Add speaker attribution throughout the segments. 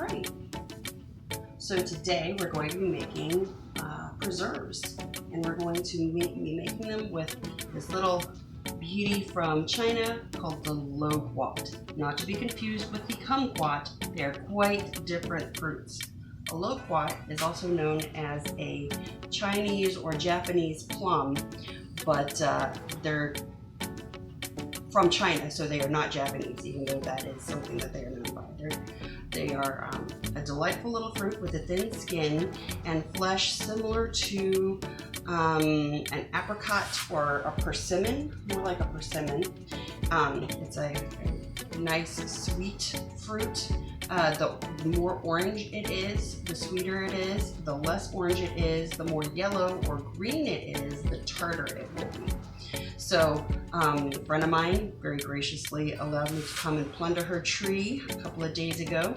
Speaker 1: right. So today we're going to be making preserves, and we're going to be making them with this little beauty from China called the Loquat. Not to be confused with the kumquat, they are quite different fruits. A Loquat is also known as a Chinese or Japanese plum, but they're from China, so they are not Japanese, even though that is something that they are known by. They are a delightful little fruit with a thin skin and flesh similar to an apricot or a persimmon, more like a persimmon. It's a nice sweet fruit. The more orange it is, the sweeter it is. The less orange it is, the more yellow or green it is, the tartar it will be. So a friend of mine very graciously allowed me to come and plunder her tree a couple of days ago.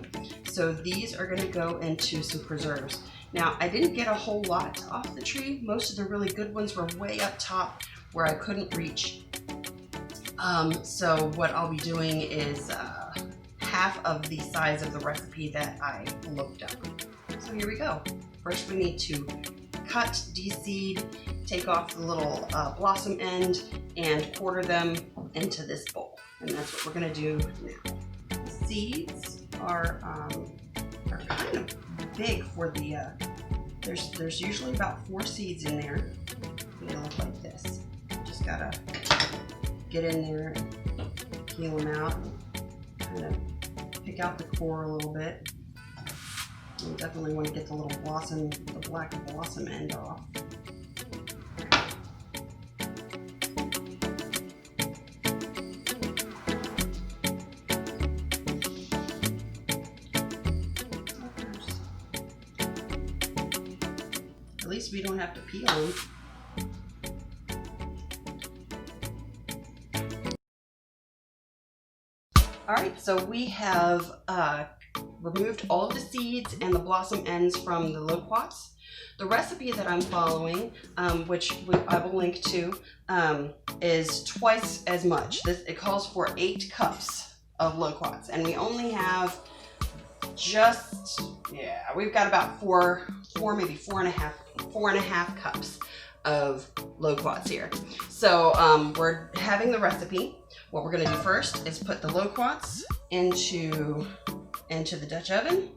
Speaker 1: So these are going to go into some preserves. Now, I didn't get a whole lot off the tree. Most of the really good ones were way up top where I couldn't reach. So what I'll be doing is half of the size of the recipe that I looked up. So here we go. First we need to cut, de-seed, take off the little blossom end, and quarter them into this bowl. And that's what we're going to do now. The seeds are kind of big for the, there's usually about 4 seeds in there. They look like this. Just gotta get in there, peel them out, kind of pick out the core a little bit. You definitely want to get the little blossom, the black blossom end off. At least we don't have to peel them. All right, so we have removed all of the seeds and the blossom ends from the loquats. The recipe that I'm following, which I will link to, is twice as much. It calls for 8 cups of loquats, and we only have just, we've got about four, maybe four and a half cups of loquats here. So we're having the recipe. What we're going to do first is put the loquats into the Dutch oven,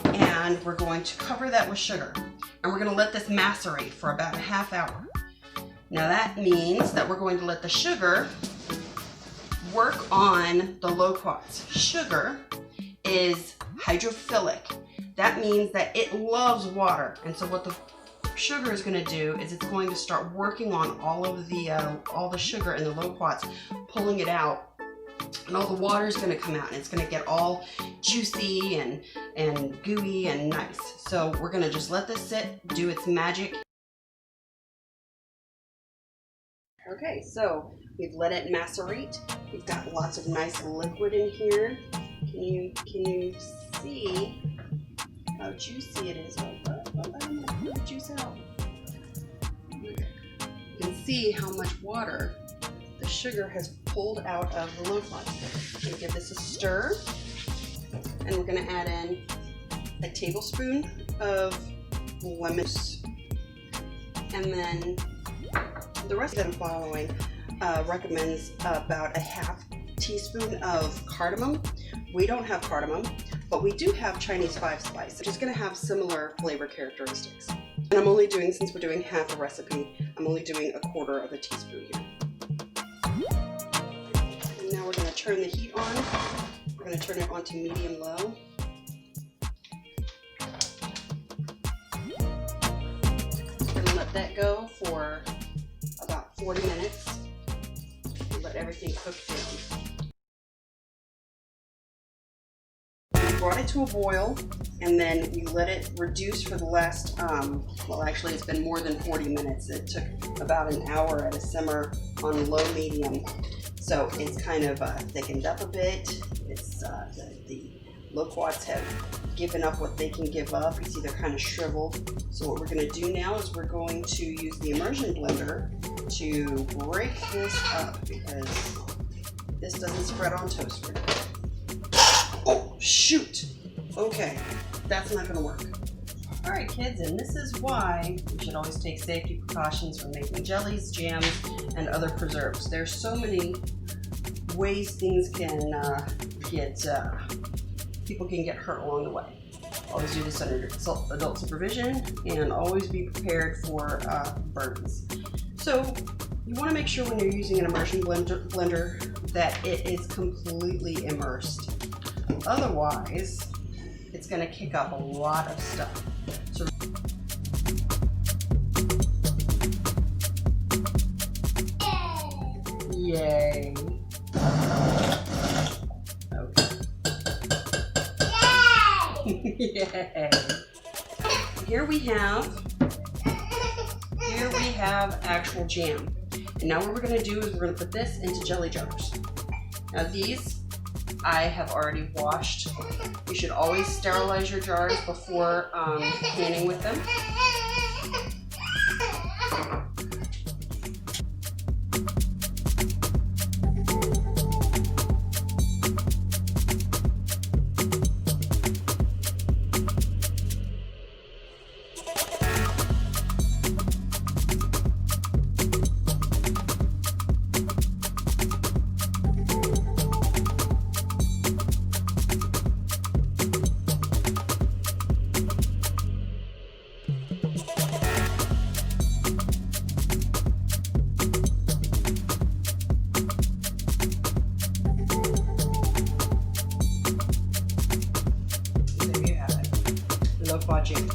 Speaker 1: and we're going to cover that with sugar, and we're going to let this macerate for about a half hour. Now that means that we're going to let the sugar work on the loquats. Sugar is hydrophilic. That means that it loves water, and so what the sugar is going to do is it's going to start working on all the sugar in the loquats, pulling it out, and all the water is going to come out, and it's going to get all juicy and gooey and nice. So we're going to just let this sit, do its magic. Okay, so we've let it macerate. We've got lots of nice liquid in here. Can you see how juicy it is? Let the juice out. You can see how much water the sugar has pulled out of the loquats. We're going to give this a stir, and we're going to add in a tablespoon of lemon juice, and then the rest that I'm following recommends about a half teaspoon of cardamom. We don't have cardamom, but we do have Chinese 5-spice, which is going to have similar flavor characteristics. And I'm only doing, since we're doing half a recipe, I'm only doing a quarter of a teaspoon here. And now we're going to turn the heat on. We're going to turn it on to medium-low. We're going to let that go for about 40 minutes and let everything cook down. Brought it to a boil, and then we let it reduce for the last, well actually it's been more than 40 minutes. It took about an hour at a simmer on low medium. So it's kind of thickened up a bit. It's the loquats have given up what they can give up. You see they're kind of shriveled. So what we're going to do now is we're going to use the immersion blender to break this up, because this doesn't spread on toast very good. Oh, shoot! Okay, that's not gonna work. All right, kids, and this is why we should always take safety precautions when making jellies, jams, and other preserves. There's so many ways things can people can get hurt along the way. Always do this under adult supervision, and always be prepared for burns. So you want to make sure when you're using an immersion blender that it is completely immersed. Otherwise, it's going to kick up a lot of stuff. So yay. Okay. Yay. Here we have actual jam. And now what we're going to do is we're going to put this into jelly jars. Now these I have already washed. You should always sterilize your jars before canning with them. Loquat jam.